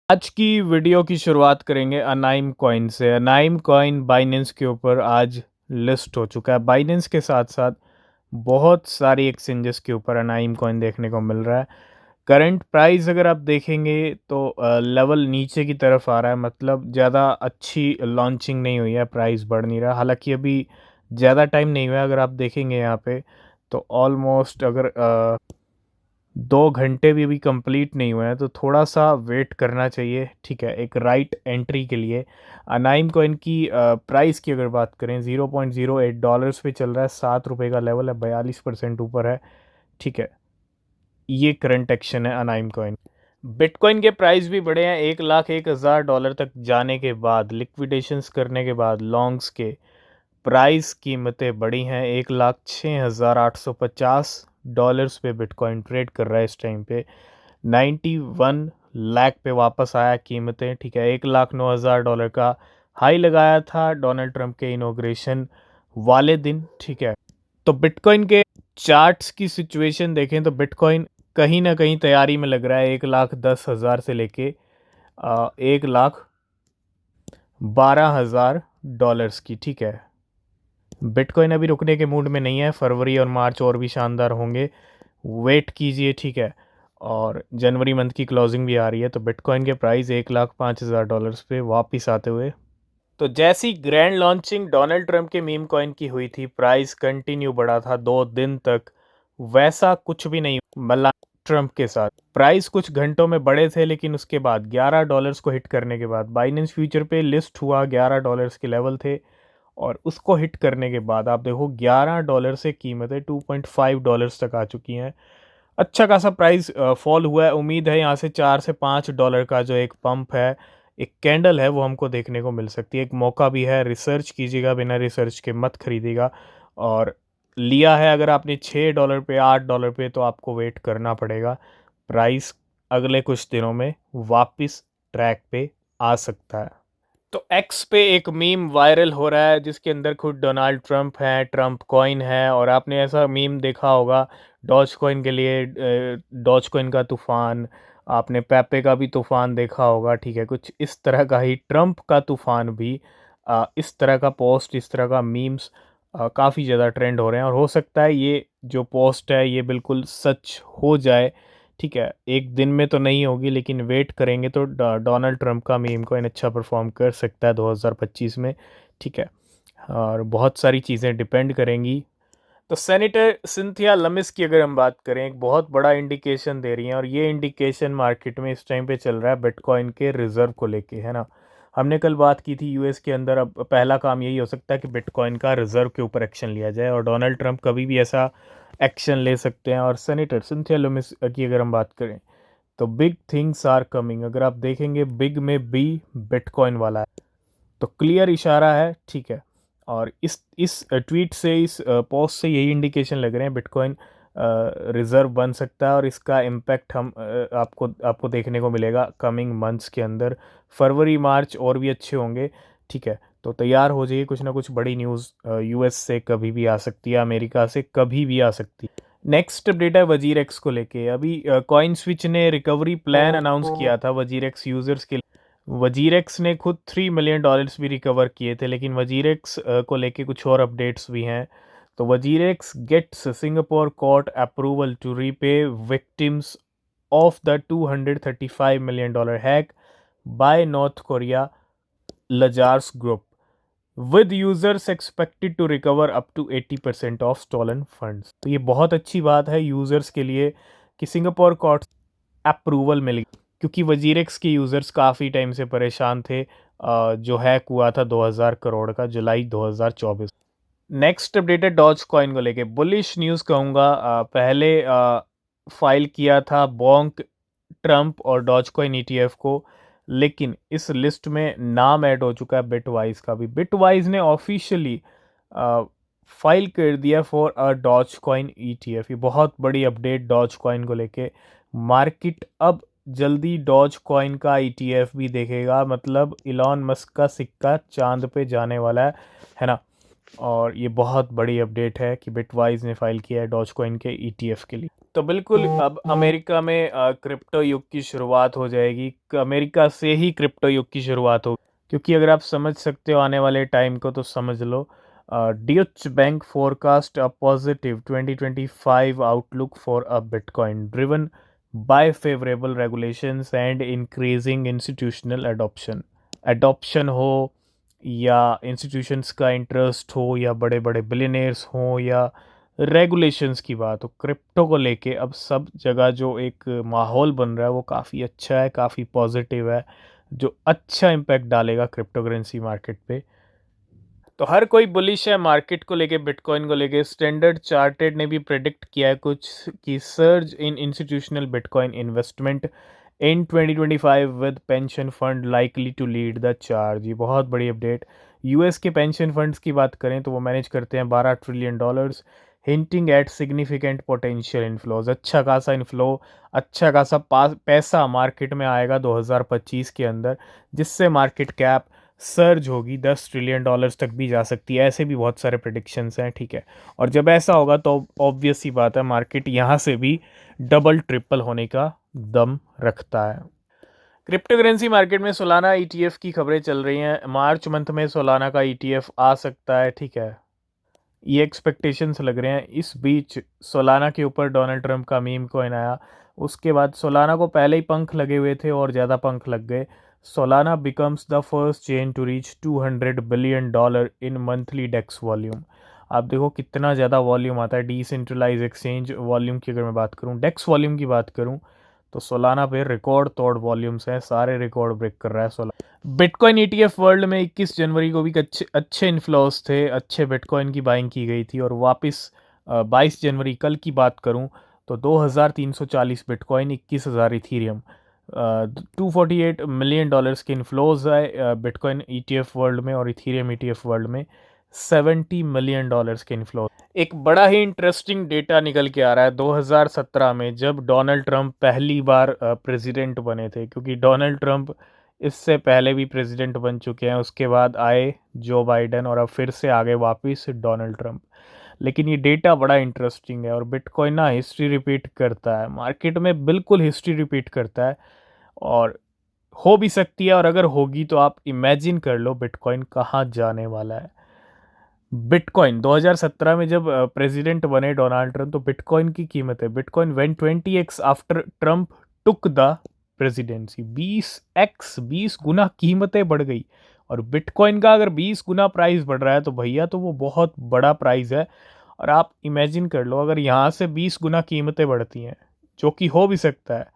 आज की वीडियो की शुरुआत करेंगे अनाइम कॉइन से। अनाइम कॉइन बाइनेंस के ऊपर आज लिस्ट हो चुका है। बाइनेंस के साथ साथ बहुत सारी एक्सचेंजेस के ऊपर अनाइम कॉइन देखने को मिल रहा है। करंट प्राइस अगर आप देखेंगे तो लेवल नीचे की तरफ आ रहा है, मतलब ज़्यादा अच्छी लॉन्चिंग नहीं हुई है, प्राइस बढ़ नहीं रहा। हालांकि अभी ज़्यादा टाइम नहीं हुआ है। अगर आप देखेंगे यहाँ पे तो ऑलमोस्ट अगर 2 घंटे भी अभी कंप्लीट नहीं हुए हैं तो थोड़ा सा वेट करना चाहिए, ठीक है, एक राइट एंट्री के लिए। अनाइम कॉइन की प्राइस की अगर बात करें, $0.08 पे चल रहा है। $7 का लेवल है, 42% ऊपर है, ठीक है। ये करंट एक्शन है अनाइम कॉइन। बिटकॉइन के प्राइस भी बढ़े हैं। 1,01,000 तक जाने के बाद, लिक्विडेशंस करने के बाद लॉन्ग्स के प्राइस कीमतें बढ़ी हैं। 1,06,850 पे बिटकॉइन ट्रेड कर रहा है इस टाइम पे। 91 लाख पे वापस आया कीमतें, ठीक है। 1,09,000 का हाई लगाया था डोनाल्ड ट्रंप के इनॉग्रेशन वाले दिन, ठीक है। तो बिटकॉइन के चार्ट्स की सिचुएशन देखें तो बिटकॉइन कहीं ना कहीं तैयारी में लग रहा है 1,10,000 से लेके 1,12,000 की, ठीक है। बिटकॉइन अभी रुकने के मूड में नहीं है। फरवरी और मार्च और भी शानदार होंगे, वेट कीजिए, ठीक है। और जनवरी मंथ की क्लोजिंग भी आ रही है, तो बिटकॉइन के प्राइस 1,05,000 पे वापस आते हुए। तो जैसी ग्रैंड लॉन्चिंग डोनाल्ड ट्रंप के मीम कॉइन की हुई थी, प्राइस कंटिन्यू बढ़ा था 2 दिन तक, वैसा कुछ भी नहीं मिला ट्रंप के साथ। प्राइस कुछ घंटों में बढ़े थे, लेकिन उसके बाद $11 को हिट करने के बाद बाइनेंस फ्यूचर पे लिस्ट हुआ, $11 के लेवल थे, और उसको हिट करने के बाद आप देखो $11 से कीमतें $2.5 तक आ चुकी हैं। अच्छा खासा प्राइस फॉल हुआ है। उम्मीद है यहाँ से $4 से $5 का जो एक पंप है, एक कैंडल है, वो हमको देखने को मिल सकती है। एक मौका भी है, रिसर्च कीजिएगा, बिना रिसर्च के मत खरीदिएगा। और लिया है अगर आपने $6 पे, $8 पे, तो आपको वेट करना पड़ेगा। प्राइस अगले कुछ दिनों में वापस ट्रैक पे आ सकता है। तो एक्स पे एक मीम वायरल हो रहा है जिसके अंदर खुद डोनाल्ड ट्रंप है, ट्रंप कॉइन है, और आपने ऐसा मीम देखा होगा डॉज कॉइन के लिए, डॉज कॉइन का तूफान। आपने पेपे का भी तूफान देखा होगा, ठीक है। कुछ इस तरह का ही ट्रंप का तूफान भी, इस तरह का पोस्ट, इस तरह का मीम्स काफ़ी ज़्यादा ट्रेंड हो रहे हैं। और हो सकता है ये जो पोस्ट है ये बिल्कुल सच हो जाए, ठीक है। एक दिन में तो नहीं होगी, लेकिन वेट करेंगे तो डोनाल्ड ट्रंप का मीम कॉइन अच्छा परफॉर्म कर सकता है 2025 में, ठीक है। और बहुत सारी चीज़ें डिपेंड करेंगी। तो सेनेटर सिंथिया लमिस की अगर हम बात करें, एक बहुत बड़ा इंडिकेशन दे रही हैं, और ये इंडिकेशन मार्केट में इस टाइम पे चल रहा है बिटकॉइन के रिजर्व को लेके, है ना। हमने कल बात की थी यूएस के अंदर अब पहला काम यही हो सकता है कि बिटकॉइन का रिजर्व के ऊपर एक्शन लिया जाए, और डोनाल्ड ट्रंप कभी भी ऐसा एक्शन ले सकते हैं। और सेनेटर सिंथिया लमिस की अगर हम बात करें तो बिग थिंग्स आर कमिंग, अगर आप देखेंगे बिग में बी बिटकॉइन वाला है, तो क्लियर इशारा है, ठीक है। और इस ट्वीट से, इस पोस्ट से यही इंडिकेशन लग रहे हैं बिटकॉइन रिजर्व बन सकता है, और इसका इम्पैक्ट हम आपको आपको देखने को मिलेगा कमिंग मंथ्स के अंदर। फरवरी मार्च और भी अच्छे होंगे, ठीक है। तो तैयार हो जाइए, कुछ ना कुछ बड़ी न्यूज़ यूएस से कभी भी आ सकती है, अमेरिका से कभी भी आ सकती है। नेक्स्ट अपडेट है वजीर एक्स को लेके। अभी कॉइन स्विच ने रिकवरी प्लान अनाउंस किया था वजीर एक्स यूजर्स के लिए। वजीर एक्स ने खुद $3 मिलियन भी रिकवर किए थे, लेकिन वजीर एक्स को लेके कुछ और अपडेट्स भी हैं। तो WazirX gets Singapore court approval to repay victims of the $235 million hack by North Korea Lazarus group, with users expected to recover up to 80% of stolen funds. तो ये बहुत अच्छी बात है यूजर्स के लिए कि सिंगापुर कोर्ट अप्रूवल मिल गई, क्योंकि वजीरेक्स के यूजर्स काफ़ी टाइम से परेशान थे। जो हैक हुआ था 2000 करोड़ का, जुलाई 2024। नेक्स्ट अपडेट है डॉज कॉइन को लेके, बुलिश न्यूज़ कहूँगा। पहले फाइल किया था बोंक, ट्रंप और डॉज कॉइन ईटीएफ को, लेकिन इस लिस्ट में नाम ऐड हो चुका है बिटवाइज का भी। बिटवाइज ने ऑफिशियली फाइल कर दिया for a Dogecoin ETF. ये बहुत बड़ी अपडेट डॉज कॉइन को लेके। मार्केट अब जल्दी डॉज कॉइन का ईटीएफ भी देखेगा, मतलब इलॉन मस्क का सिक्का चांद पे जाने वाला है ना। और ये बहुत बड़ी अपडेट है कि बिटवाइज ने फाइल किया है डॉजकॉइन के ईटीएफ के लिए। तो बिल्कुल अब अमेरिका में क्रिप्टो युग की शुरुआत हो जाएगी। अमेरिका से ही क्रिप्टो युग की शुरुआत होगी, क्योंकि अगर आप समझ सकते हो आने वाले टाइम को तो समझ लो। Deutsche Bank forecast a positive 2025 outlook for a bitcoin driven by favourable regulations and increasing institutional adoption हो, या इंस्टीट्यूशंस का इंटरेस्ट हो, या बड़े बड़े बिलियनर्स हो, या रेगुलेशंस की बात हो, क्रिप्टो को लेके अब सब जगह जो एक माहौल बन रहा है वो काफ़ी अच्छा है, काफ़ी पॉजिटिव है, जो अच्छा इम्पैक्ट डालेगा क्रिप्टो करेंसी मार्केट पे। तो हर कोई बुलिश है मार्केट को लेके, बिटकॉइन को लेके। स्टैंडर्ड चार्टेड ने भी प्रेडिक्ट किया है कुछ कि surge in institutional bitcoin investment in 2025 with pension fund likely to lead the charge. ये बहुत बड़ी अपडेट। यूएस के पेंशन फंड्स की बात करें तो वो मैनेज करते हैं $12 trillion, hinting at significant potential inflows. अच्छा खासा इन्फ्लो, अच्छा खासा पैसा मार्केट में आएगा 2025 के अंदर, जिससे मार्केट कैप सर्ज होगी, $10 ट्रिलियन तक भी जा सकती है। ऐसे भी बहुत सारे प्रिडिक्शंस हैं, ठीक है। और जब ऐसा होगा तो ऑब्वियस सी बात है मार्केट यहाँ से भी डबल ट्रिपल होने का दम रखता है। क्रिप्टो करेंसी मार्केट में सोलाना ईटीएफ की खबरें चल रही हैं। मार्च मंथ में सोलाना का ईटीएफ आ सकता है, ठीक है, ये एक्सपेक्टेशंस लग रहे हैं। इस बीच सोलाना के ऊपर डोनाल्ड ट्रंप का मीम कॉइन आया, उसके बाद सोलाना को पहले ही पंख लगे हुए थे और ज़्यादा पंख लग गए। Solana becomes the first chain to reach $200 billion in monthly DEX volume. आप देखो कितना ज़्यादा वॉल्यूम आता है। डिसेंट्रलाइज एक्सचेंज वॉल्यूम की अगर मैं बात करूँ, डेक्स वॉल्यूम की बात करूँ, तो सोलाना पे रिकॉर्ड तोड़ वॉल्यूम्स हैं, सारे रिकॉर्ड ब्रेक कर रहा है सोलाना। बिटकॉइन ईटीएफ वर्ल्ड में 21 जनवरी को भी अच्छे अच्छे इन्फ्लोस थे, अच्छे बिटकॉइन की बाइंग की गई थी। और वापस 22 जनवरी कल की बात करूं तो 2340 बिटकॉइन, 21,000 इथीरियम, $248 मिलियन के इन्फ्लोज आए बिटकॉइन ईटीएफ वर्ल्ड में, और इथीरियम ईटीएफ वर्ल्ड में $70 मिलियन के इन्फ्लो। एक बड़ा ही इंटरेस्टिंग डेटा निकल के आ रहा है 2017 में, जब डोनाल्ड ट्रंप पहली बार प्रेसिडेंट बने थे, क्योंकि डोनाल्ड ट्रंप इससे पहले भी प्रेसिडेंट बन चुके हैं, उसके बाद आए जो बाइडन, और अब फिर से आ गए वापिस डोनाल्ड ट्रंप। लेकिन ये डेटा बड़ा इंटरेस्टिंग है, और बिटकॉइन ना हिस्ट्री रिपीट करता है मार्केट में, बिल्कुल हिस्ट्री रिपीट करता है। और हो भी सकती है, और अगर होगी तो आप इमेजिन कर लो बिटकॉइन कहाँ जाने वाला है। बिटकॉइन 2017 में जब प्रेसिडेंट बने डोनाल्ड ट्रंप, तो बिटकॉइन की कीमत है, bitcoin went 20x after Trump took the presidency. 20x, 20 गुना कीमतें बढ़ गई। और बिटकॉइन का अगर 20 गुना प्राइस बढ़ रहा है तो भैया तो वो बहुत बड़ा प्राइस है। और आप इमेजिन कर लो अगर यहाँ से 20 गुना कीमतें बढ़ती हैं, जो कि हो भी सकता है,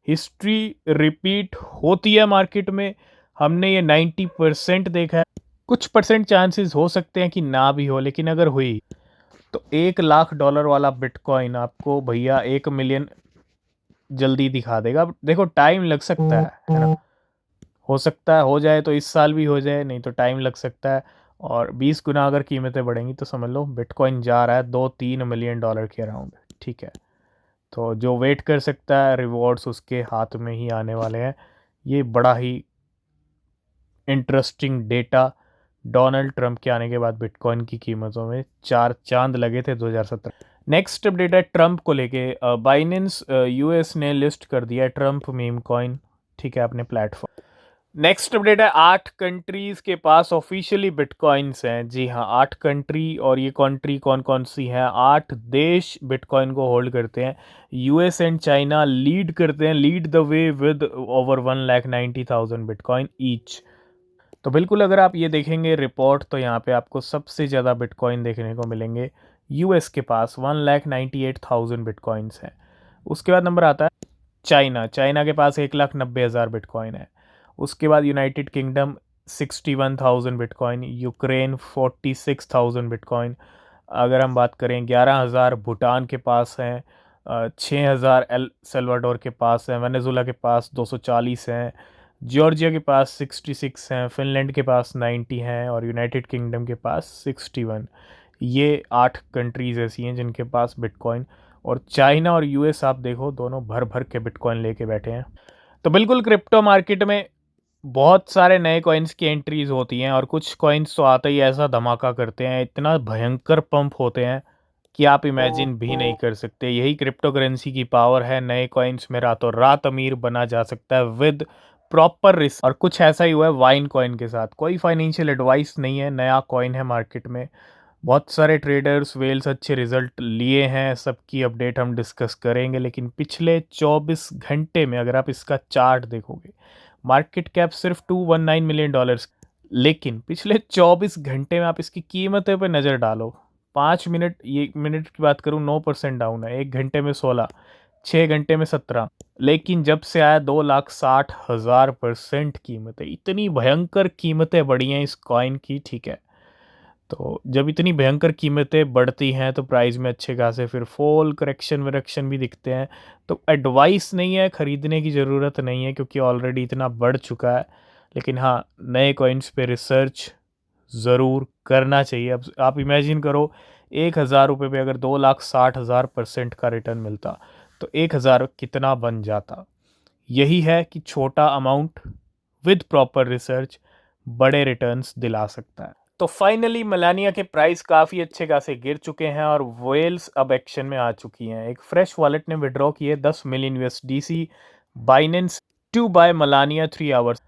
हिस्ट्री रिपीट होती है मार्केट में। हमने ये 90% देखा है। कुछ परसेंट चांसेस हो सकते हैं कि ना भी हो, लेकिन अगर हुई तो $1 लाख वाला बिटकॉइन आपको भैया 1 मिलियन जल्दी दिखा देगा। अब देखो टाइम लग सकता है ना, हो सकता है हो जाए तो इस साल भी हो जाए, नहीं तो टाइम लग सकता है। और 20 गुना अगर कीमतें बढ़ेंगी तो समझ लो बिटकॉइन जा रहा है $2-3 मिलियन के अराउंड, ठीक है। तो जो वेट कर सकता है, रिवॉर्ड्स उसके हाथ में ही आने वाले हैं। ये बड़ा ही इंटरेस्टिंग डेटा। डोनाल्ड ट्रंप के आने के बाद बिटकॉइन की कीमतों में चार चांद लगे थे 2017। नेक्स्ट अपडेट है ट्रंप को लेके। बाइनेंस यूएस ने लिस्ट कर दिया है ट्रंप मीम कॉइन, ठीक है, अपने प्लेटफॉर्म। नेक्स्ट अपडेट है 8 कंट्रीज के पास ऑफिशियली बिटकॉइंस हैं। जी हाँ, 8 कंट्री। और ये कंट्री कौन कौन सी हैं? 8 देश बिटकॉइन को होल्ड करते हैं। यूएस एंड चाइना लीड करते हैं, lead the way with over 1,90,000 bitcoin each. तो बिल्कुल अगर आप ये देखेंगे रिपोर्ट, तो यहाँ पे आपको सबसे ज़्यादा बिटकॉइन देखने को मिलेंगे यूएस के पास, 1,98,000 बिटकॉइंस हैं। उसके बाद नंबर आता है चाइना। चाइना के पास 1,90,000 बिटकॉइन है। उसके बाद United kingdom 61,000 bitcoin, Ukraine 46,000 bitcoin. अगर हम बात करें 11,000 भूटान के पास हैं, 6,000 एल सल्वाडोर के पास हैं, वेनेजुला के पास 240 हैं, जॉर्जिया के पास 66 हैं, फिनलैंड के पास 90 हैं, और यूनाइटेड किंगडम के पास 61। ये 8 कंट्रीज़ ऐसी हैं जिनके पास बिटकॉइन। और चाइना और यूएस आप देखो दोनों भर भर के बिटकॉइन लेके बैठे हैं। तो बिल्कुल क्रिप्टो मार्केट में बहुत सारे नए कॉइन्स की एंट्रीज होती हैं और कुछ कॉइन्स तो आते ही ऐसा धमाका करते हैं, इतना भयंकर पंप होते हैं कि आप इमेजिन भी नहीं कर सकते। यही क्रिप्टो करेंसी की पावर है, नए कॉइन्स में रातों रात अमीर बना जा सकता है विद प्रॉपर रिस्क। और कुछ ऐसा ही हुआ है वाइन कॉइन के साथ। कोई फाइनेंशियल एडवाइस नहीं है, नया कॉइन है मार्केट में। बहुत सारे ट्रेडर्स वेल्स अच्छे रिजल्ट लिए हैं, सबकी अपडेट हम डिस्कस करेंगे। लेकिन पिछले 24 घंटे में अगर आप इसका चार्ट देखोगे, मार्केट कैप सिर्फ $219 मिलियन, लेकिन पिछले 24 घंटे में आप इसकी कीमतें पे नज़र डालो। 5 मिनट, ये मिनट की बात करूँ 9% डाउन है, 1 घंटे में 16, 6 घंटे में 17। लेकिन जब से आया 2,60,000% कीमतें, इतनी भयंकर कीमतें बढ़ी हैं इस कॉइन की, ठीक है। तो जब इतनी भयंकर कीमतें बढ़ती हैं तो प्राइस में अच्छे खासे फिर फॉल, करेक्शन वरेक्शन भी दिखते हैं। तो एडवाइस नहीं है, ख़रीदने की ज़रूरत नहीं है क्योंकि ऑलरेडी इतना बढ़ चुका है। लेकिन हाँ, नए कॉइन्स पे रिसर्च ज़रूर करना चाहिए। अब आप इमेजिन करो, 1,000 रुपये पे अगर 2,60,000% का रिटर्न मिलता तो 1,000 कितना बन जाता। यही है कि छोटा अमाउंट विद प्रॉपर रिसर्च बड़े रिटर्न्स दिला सकता है। तो फाइनली मेलानिया के प्राइस काफ़ी अच्छे खासे गिर चुके हैं और वेल्स अब एक्शन में आ चुकी हैं। एक फ्रेश वॉलेट ने विड्रॉ किए 10 million USDC Binance to buy Melania 3 hours,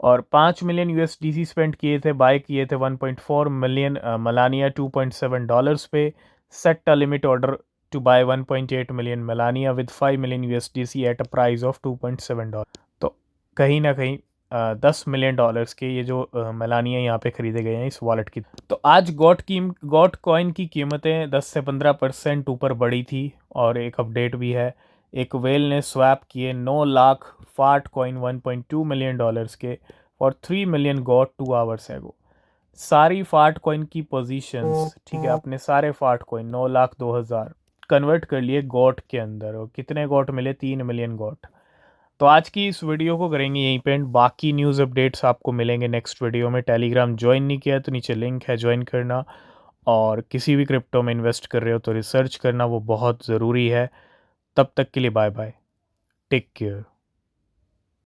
और 5 मिलियन यूएसडीसी स्पेंड किए थे, बाय किए थे 1.4 मिलियन मेलानिया $2.7 पे। Set a limit order to buy 1.8 million Melania with 5 million USDC at a price of $2.7। तो कहीं ना कहीं $10 मिलियन के ये जो मेलानिया यहाँ पे खरीदे गए हैं इस वॉलेट की। तो आज गॉट कॉइन की कीमतें 10 से 15% ऊपर बढ़ी थी। और एक अपडेट भी है, एक वेल ने स्वैप किए 9 लाख फाट कॉइन $1.2 मिलियन के और 3 मिलियन गॉट 2 आवर्स एगो। सारी फाट कॉइन की पोजीशंस, ठीक है, अपने सारे फाट कॉइन 9,02,000 कन्वर्ट कर लिए गॉट के अंदर। और कितने गॉट मिले? 3 मिलियन गॉट। तो आज की इस वीडियो को करेंगे यहीं पे एंड। बाकी न्यूज़ अपडेट्स आपको मिलेंगे नेक्स्ट वीडियो में। टेलीग्राम ज्वाइन नहीं किया तो नीचे लिंक है, ज्वाइन करना। और किसी भी क्रिप्टो में इन्वेस्ट कर रहे हो तो रिसर्च करना वो बहुत ज़रूरी है। तब तक के लिए बाय बाय, टेक केयर।